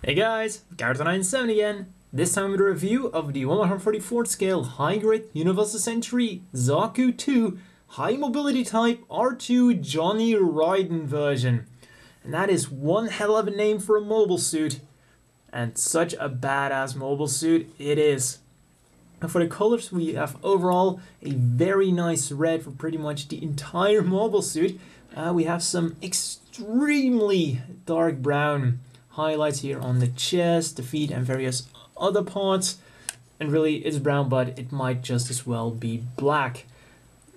Hey guys, Gareth97 again. This time with a review of the 144th scale high-grade Universal Century Zaku 2 High Mobility Type R2 Johnny Ridden version. And that is one hell of a name for a mobile suit. And such a badass mobile suit it is. And for the colors we have overall a very nice red for pretty much the entire mobile suit. We have some extremely dark brown highlights here on the chest, the feet and various other parts, and really it's brown, but it might just as well be black.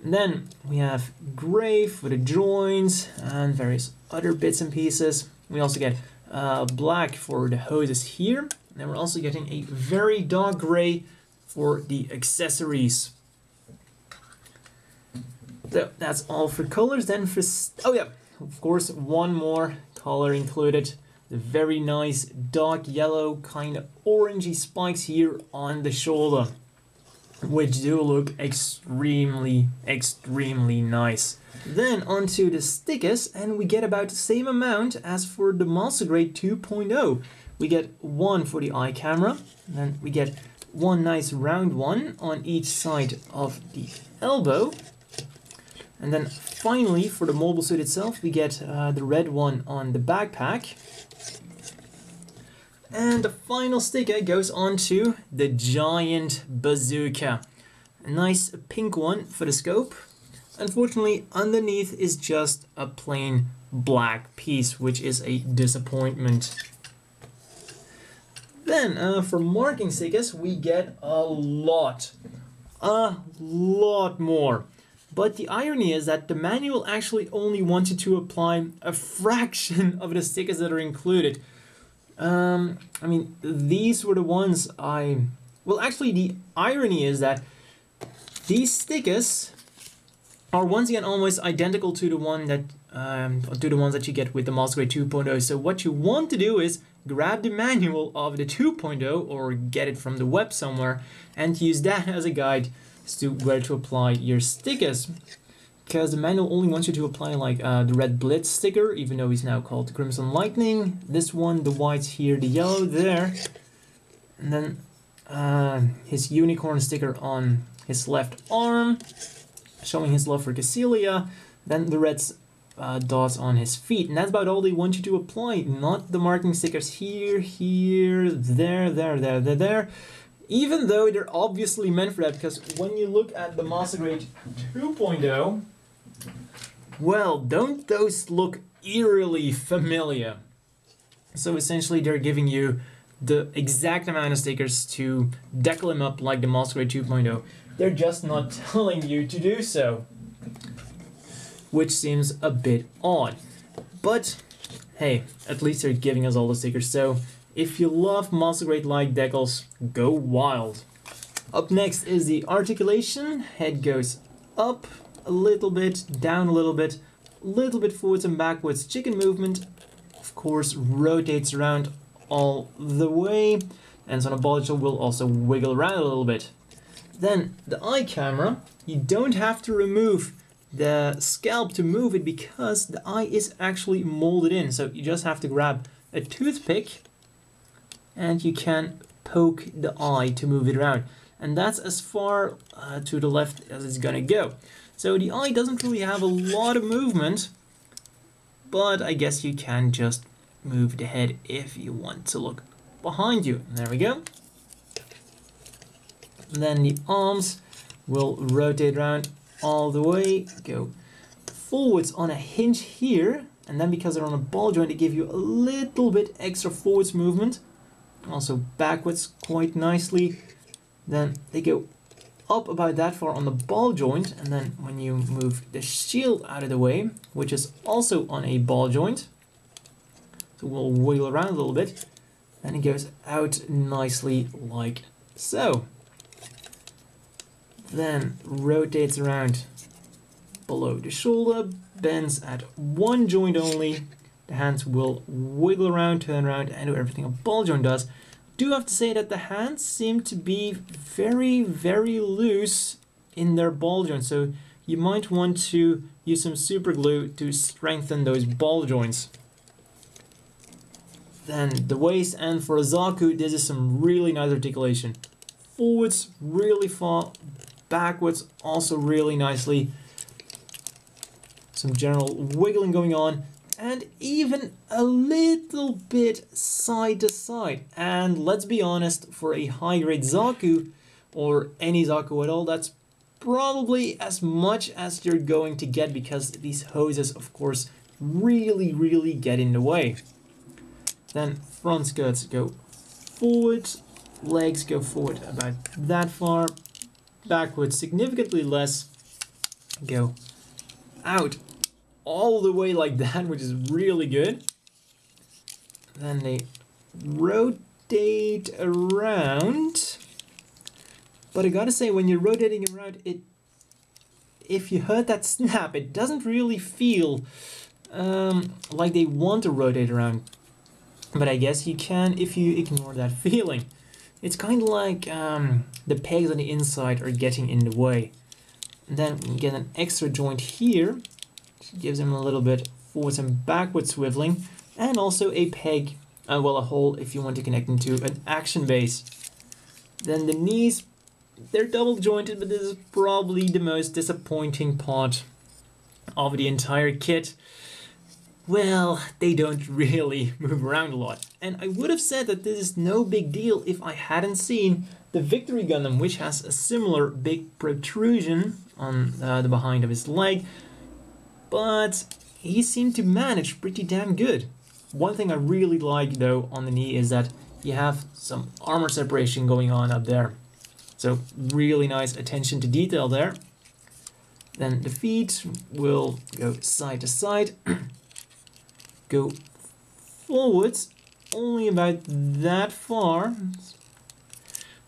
And then we have gray for the joints and various other bits and pieces. We also get black for the hoses here, and then we're also getting a very dark gray for the accessories. So that's all for colors. Then for oh yeah, of course one more color included. The very nice dark yellow kind of orangey spikes here on the shoulder, which do look extremely nice. Then onto the stickers, and we get about the same amount as for the Master Grade 2.0. We get one for the eye camera, and then we get one nice round one on each side of the elbow. And then finally for the mobile suit itself, we get the red one on the backpack. And the final sticker goes onto the giant bazooka. A nice pink one for the scope. Unfortunately, underneath is just a plain black piece, which is a disappointment. Then for marking stickers, we get a lot more. But the irony is that the manual actually only wanted to apply a fraction of the stickers that are included. I mean, these were the ones well, actually, the irony is that these stickers are once again almost identical to the one that to the ones that you get with the Master Grade 2.0. So what you want to do is grab the manual of the 2.0 or get it from the web somewhere and use that as a guide as to where to apply your stickers. Because the manual only wants you to apply like the red Blitz sticker, even though he's now called the Crimson Lightning. This one, the whites here, the yellow there. And then his unicorn sticker on his left arm, showing his love for Cassilia. Then the red dots on his feet. And that's about all they want you to apply, not the marking stickers here, there. Even though they're obviously meant for that, because when you look at the Master Grade 2.0, well, don't those look eerily familiar? So essentially they're giving you the exact amount of stickers to decal them up like the Master Grade 2.0. They're just not telling you to do so, which seems a bit odd. But hey, at least they're giving us all the stickers, so if you love Master Grade like decals, go wild. Up next is the articulation. Head goes up a little bit, down a little bit forwards and backwards. Chicken movement, of course, rotates around all the way, and so on a ball will also wiggle around a little bit. Then the eye camera, you don't have to remove the scalp to move it because the eye is actually molded in. So you just have to grab a toothpick and you can poke the eye to move it around. And that's as far to the left as it's gonna go. So the eye doesn't really have a lot of movement, but I guess you can just move the head if you want to look behind you. There we go. And then the arms will rotate around all the way, go forwards on a hinge here, and then because they're on a ball joint, they give you a little bit extra forwards movement. Also backwards quite nicely. Then they go up about that far on the ball joint, and then when you move the shield out of the way, which is also on a ball joint, so we'll wiggle around a little bit, and it goes out nicely like so. Then rotates around below the shoulder, bends at one joint only. The hands will wiggle around, turn around, and do everything a ball joint does. Do have to say that the hands seem to be very loose in their ball joints, so you might want to use some super glue to strengthen those ball joints. Then the waist, and for a Zaku, this is some really nice articulation. Forwards, really far. Backwards, also really nicely. Some general wiggling going on. And even a little bit side to side. And let's be honest, for a high-grade Zaku, or any Zaku at all, that's probably as much as you're going to get, because these hoses, of course, really get in the way. Then front skirts go forward, legs go forward about that far, backwards significantly less, go out all the way like that, which is really good. Then they rotate around. But I gotta say, when you're rotating around, if you heard that snap, it doesn't really feel like they want to rotate around. But I guess you can if you ignore that feeling. It's kind of like the pegs on the inside are getting in the way. And then we get an extra joint here, which gives them a little bit forwards and backwards swiveling, and also a peg, well, a hole if you want to connect into an action base. Then the knees, they're double jointed, but this is probably the most disappointing part of the entire kit. Well, they don't really move around a lot. And I would have said that this is no big deal if I hadn't seen the Victory Gundam, which has a similar big protrusion on the behind of his leg. But he seemed to manage pretty damn good. One thing I really like though on the knee is that you have some armor separation going on up there. So really nice attention to detail there. Then the feet will go side to side. Go forwards only about that far.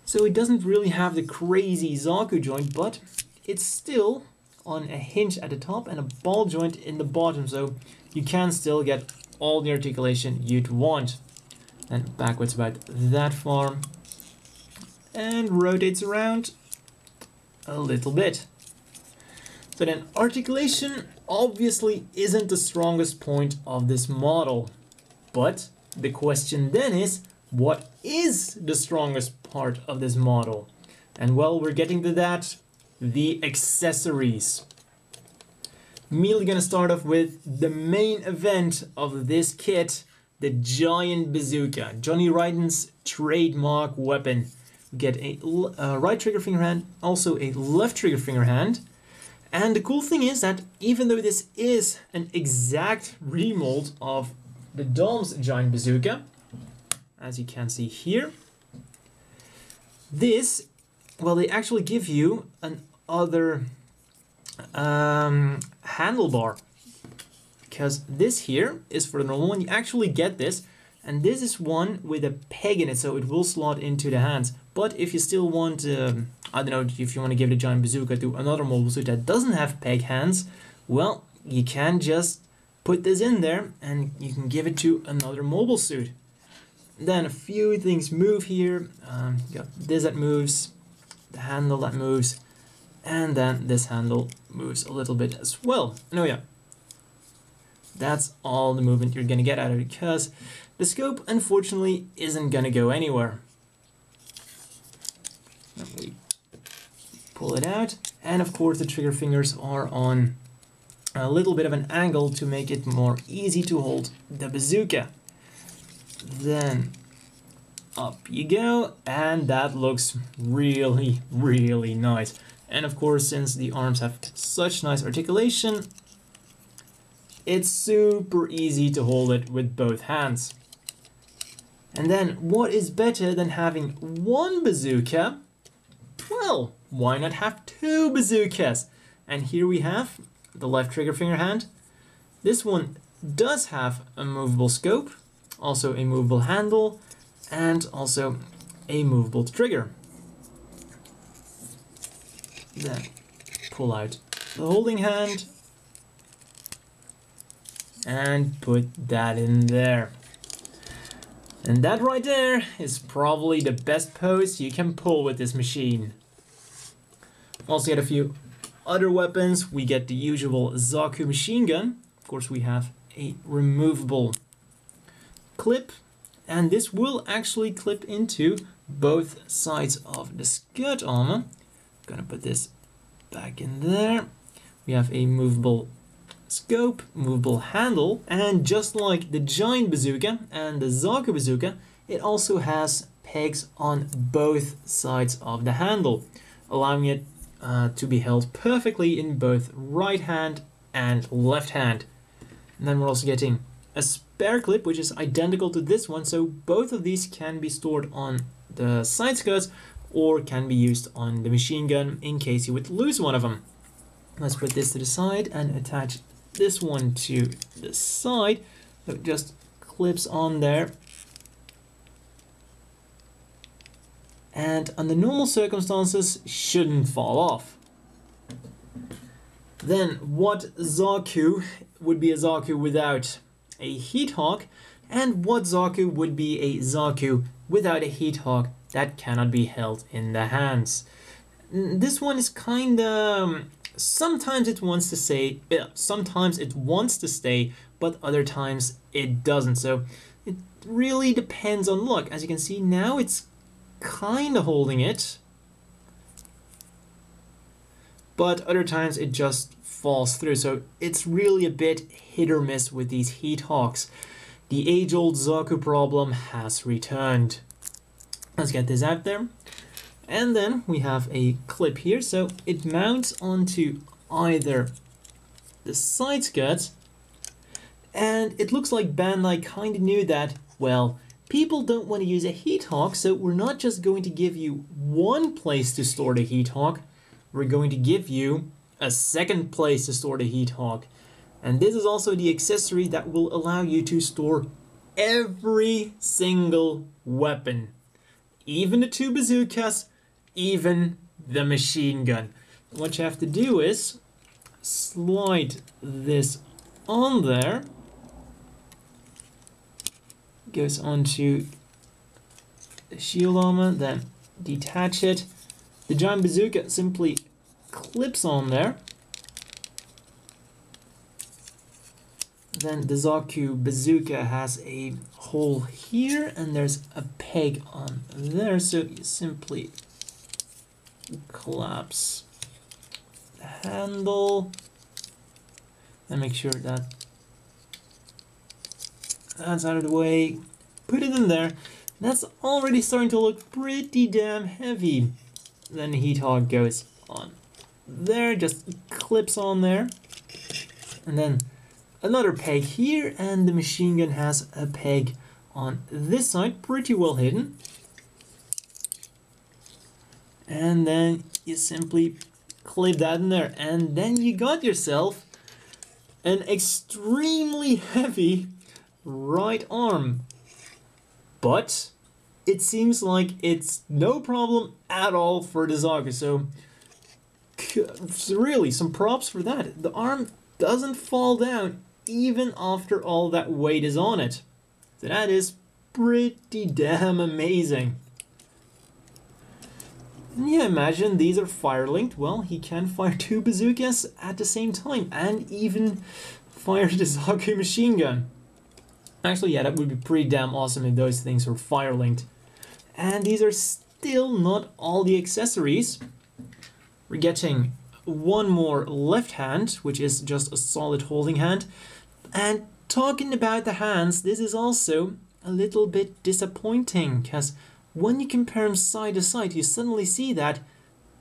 So it doesn't really have the crazy Zaku joint, but it's still on a hinge at the top and a ball joint in the bottom, so you can still get all the articulation you'd want. And backwards about that far. And rotates around a little bit. So then articulation obviously isn't the strongest point of this model. But the question then is, what is the strongest part of this model? And well, we're getting to that, the accessories. Immediately gonna start off with the main event of this kit, the giant bazooka, Johnny Ridden's trademark weapon. We get a right trigger finger hand, also a left trigger finger hand. And the cool thing is that even though this is an exact remold of the Dom's giant bazooka, as you can see here, this, well, they actually give you an other handlebar, because this here is for the normal one. You actually get this, and this is one with a peg in it, so it will slot into the hands. But if you still want, I don't know, if you want to give the giant bazooka to another mobile suit that doesn't have peg hands, well, you can just put this in there and you can give it to another mobile suit. Then a few things move here. You got this that moves, the handle that moves, and then this handle moves a little bit as well. No, yeah, that's all the movement you're gonna get out of it, because the scope unfortunately isn't gonna go anywhere. We pull it out, and of course the trigger fingers are on a little bit of an angle to make it more easy to hold the bazooka. Then up you go, and that looks really nice. And of course, since the arms have such nice articulation, it's super easy to hold it with both hands. And then what is better than having one bazooka? Well, why not have two bazookas? And here we have the left trigger finger hand. This one does have a movable scope, also a movable handle, and also a movable trigger. Then pull out the holding hand and put that in there. And that right there is probably the best pose you can pull with this machine. Also get a few other weapons. We get the usual Zaku machine gun. Of course, we have a removable clip, and this will actually clip into both sides of the skirt armor. I'm gonna put this back in there. We have a movable scope, movable handle, and just like the giant bazooka and the Zaku bazooka, it also has pegs on both sides of the handle, allowing it to be held perfectly in both right hand and left hand. And then we're also getting a spare clip, which is identical to this one, so both of these can be stored on the side skirts or can be used on the machine gun in case you would lose one of them. Let's put this to the side and attach this one to the side, so it just clips on there. And under normal circumstances shouldn't fall off. Then what Zaku would be a Zaku without a heat hawk, and what Zaku would be a Zaku without a heat hawk that cannot be held in the hands. This one is kinda, sometimes it wants to say, sometimes it wants to stay, but other times it doesn't. So it really depends on luck. As you can see now, it's kind of holding it, but other times it just falls through. So it's really a bit hit or miss with these heat hawks. The age-old Zaku problem has returned. Let's get this out there. And then we have a clip here, so it mounts onto either the side skirts, and it looks like Bandai kind of knew that, well, people don't want to use a heat hawk, so we're not just going to give you one place to store the heat hawk, we're going to give you a second place to store the heat hawk. And this is also the accessory that will allow you to store every single weapon. Even the two bazookas, even the machine gun. What you have to do is slide this on there. Goes onto the shield armor, then detach it. The giant bazooka simply clips on there. Then the Zaku bazooka has a hole here, and there's a peg on there, so you simply collapse the handle and make sure that that's out of the way. Put it in there. That's already starting to look pretty damn heavy. Then the heat hog goes on there, just clips on there, and then another peg here, and the machine gun has a peg on this side, pretty well hidden. And then you simply clip that in there, and then you got yourself an extremely heavy right arm. But it seems like it's no problem at all for the Zaku, so really some props for that. The arm doesn't fall down even after all that weight is on it. So that is pretty damn amazing. And yeah, imagine these are fire linked. Well, he can fire two bazookas at the same time and even fire the Zaku machine gun. Actually, yeah, that would be pretty damn awesome if those things were fire linked. And these are still not all the accessories. We're getting one more left hand, which is just a solid holding hand. And talking about the hands, this is also a little bit disappointing, because when you compare them side to side, you suddenly see that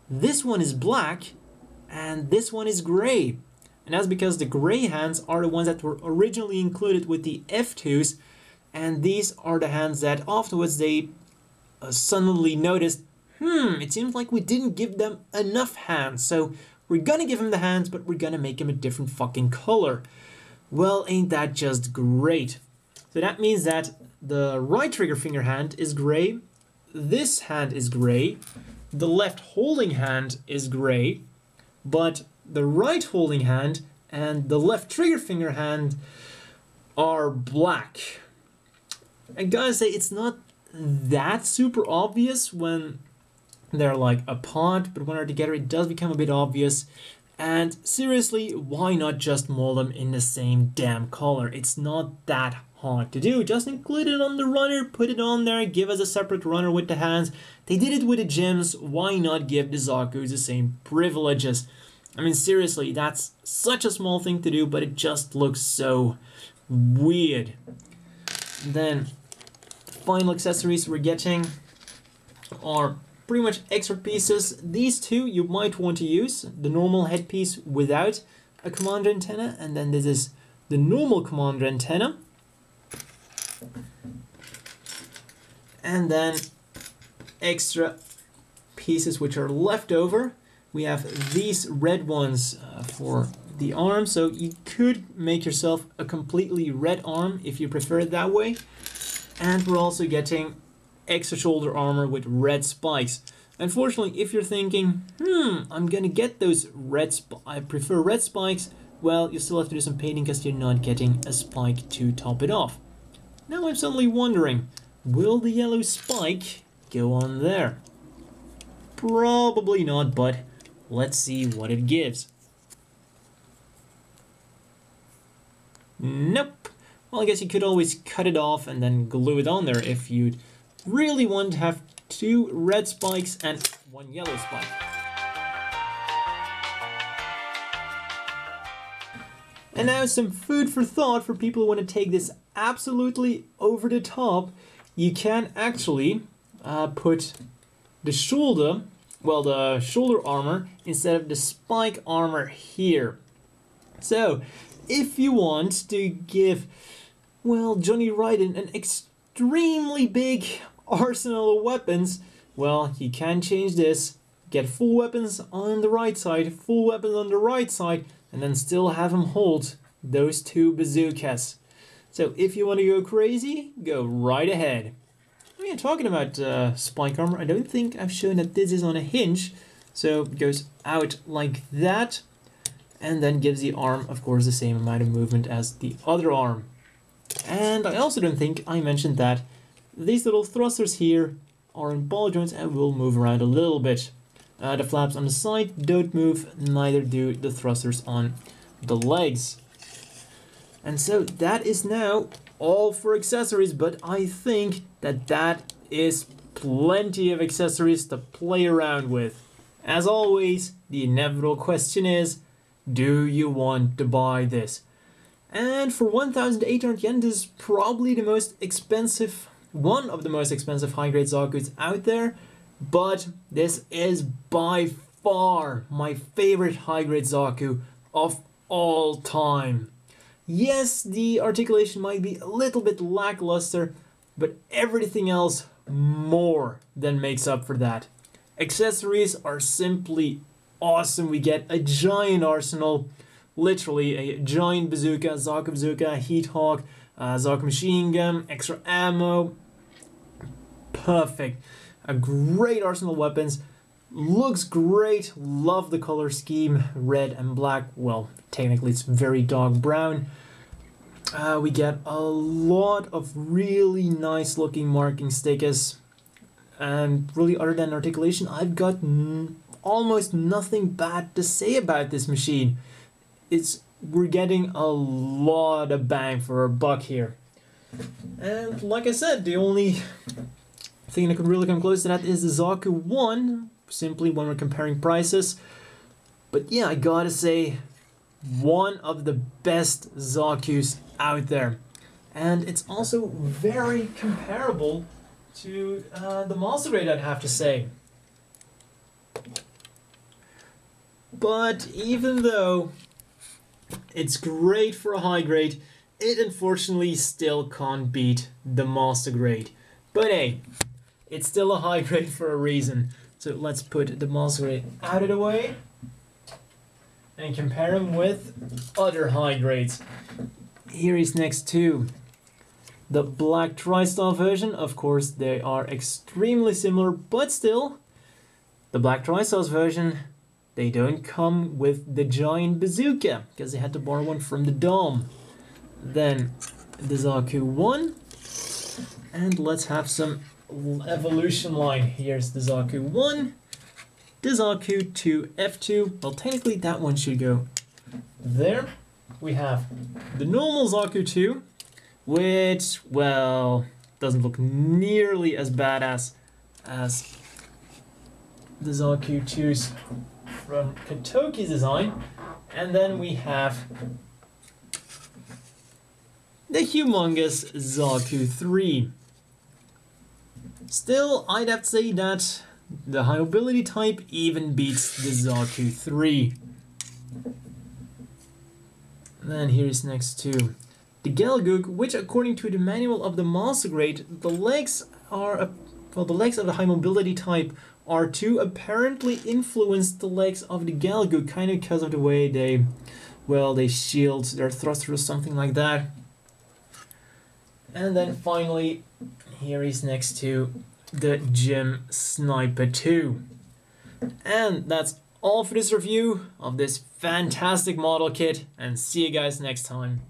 this one is black and this one is gray. And that's because the gray hands are the ones that were originally included with the F2s, and these are the hands that afterwards they suddenly noticed, it seems like we didn't give them enough hands, so we're gonna give them the hands, but we're gonna make them a different fucking color. Well, ain't that just great? So that means that the right trigger finger hand is gray, this hand is gray, the left holding hand is gray, but the right holding hand and the left trigger finger hand are black. I gotta say, it's not that super obvious when they're like apart, but when they're together it does become a bit obvious. And seriously, why not just mold them in the same damn color? It's not that hard to do. Just include it on the runner, put it on there, give us a separate runner with the hands. They did it with the gems, why not give the Zakus the same privileges? I mean, seriously, that's such a small thing to do, but it just looks so weird. Then, the final accessories we're getting are pretty much extra pieces. These two you might want to use. The normal headpiece without a commander antenna, and then this is the normal commander antenna. And then extra pieces which are left over. We have these red ones for the arm, so you could make yourself a completely red arm if you prefer it that way. And we're also getting extra shoulder armor with red spikes. Unfortunately, if you're thinking, I'm gonna get those I prefer red spikes, well, you still have to do some painting because you're not getting a spike to top it off. Now I'm suddenly wondering, will the yellow spike go on there? Probably not, but let's see what it gives. Nope. Well, I guess you could always cut it off and then glue it on there if you'd really want to have 2 red spikes and 1 yellow spike. And now some food for thought for people who want to take this absolutely over the top. You can actually put the shoulder armor instead of the spike armor here. So, if you want to give, well, Johnny Ridden an extremely big arsenal of weapons, well, you can change this, get full weapons on the right side, full weapons on the right side, and then still have him hold those 2 bazookas. So if you want to go crazy, go right ahead. I mean, talking about spike armor, I don't think I've shown that this is on a hinge, so it goes out like that, and then gives the arm, of course, the same amount of movement as the other arm. And I also don't think I mentioned that these little thrusters here are in ball joints and will move around a little bit. The flaps on the side don't move, neither do the thrusters on the legs. And so that is now all for accessories, but I think that is plenty of accessories to play around with. As always, the inevitable question is, do you want to buy this? And for 1,800 yen, this is probably the most expensive, one of the most expensive high-grade Zakus out there, but this is by far my favorite high-grade Zaku of all time. Yes, the articulation might be a little bit lackluster, but everything else more than makes up for that. Accessories are simply awesome. We get a giant arsenal, literally a giant bazooka, Zaku bazooka, heat hawk, Zaku machine gun, extra ammo. Perfect. A great arsenal of weapons. Looks great. Love the color scheme, red and black. Well, technically it's very dark brown. We get a lot of really nice looking marking stickers. And really, other than articulation, I've got almost nothing bad to say about this machine. We're getting a lot of bang for our buck here. And like I said, the only thing that could really come close to that is the Zaku 1, simply when we're comparing prices. But yeah, I gotta say, one of the best Zakus out there. And it's also very comparable to the Master Grade, I'd have to say. But even though it's great for a high grade, it unfortunately still can't beat the Master Grade. But hey, it's still a high grade for a reason. So let's put the Master Grade out of the way and compare him with other high grades. Here is next to the Black TriStar version. Of course, they are extremely similar, but still, the Black TriStar's version, they don't come with the giant bazooka, because they had to borrow one from the Dom. Then, the Zaku 1, and let's have some evolution line. Here's the Zaku 1, the Zaku 2 F2, well technically that one should go there. We have the normal Zaku 2, which, well, doesn't look nearly as badass as the Zaku 2s from Kotoki's design. And then we have the humongous Zaku 3. Still, I'd have to say that the high mobility type even beats the Zaku 3. Then here's next to the HGUC, which according to the manual of the Master Grade, the legs are the legs of the high mobility type are to apparently influence the legs of the HGUC, kind of because of the way they shield their thrusters or something like that. And then finally, here is next to the Gym Sniper 2. And that's all for this review of this fantastic model kit, and see you guys next time.